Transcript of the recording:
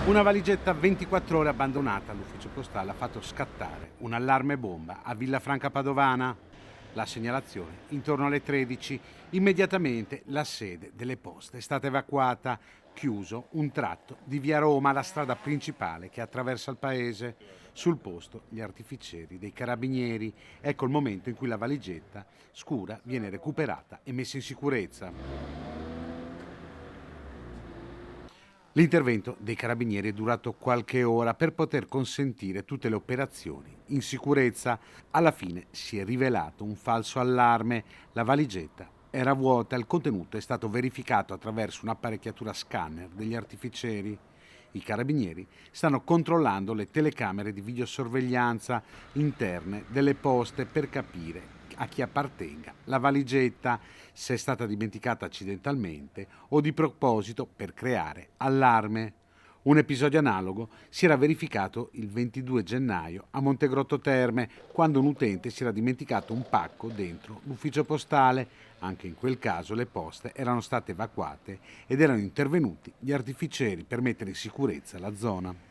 Una valigetta 24 ore abbandonata all'ufficio postale ha fatto scattare un allarme bomba a Villafranca Padovana. La segnalazione intorno alle 13. Immediatamente la sede delle poste è stata evacuata, chiuso un tratto di via Roma, la strada principale che attraversa il paese. Sul posto gli artificieri dei carabinieri. Ecco il momento in cui la valigetta scura viene recuperata e messa in sicurezza. L'intervento dei carabinieri è durato qualche ora per poter consentire tutte le operazioni in sicurezza. Alla fine si è rivelato un falso allarme. La valigetta era vuota e il contenuto è stato verificato attraverso un'apparecchiatura scanner degli artificieri. I carabinieri stanno controllando le telecamere di videosorveglianza interne delle poste per capire a chi appartenga la valigetta, se è stata dimenticata accidentalmente o di proposito per creare allarme. Un episodio analogo si era verificato il 22 gennaio a Montegrotto Terme, quando un utente si era dimenticato un pacco dentro l'ufficio postale. Anche in quel caso le poste erano state evacuate ed erano intervenuti gli artificieri per mettere in sicurezza la zona.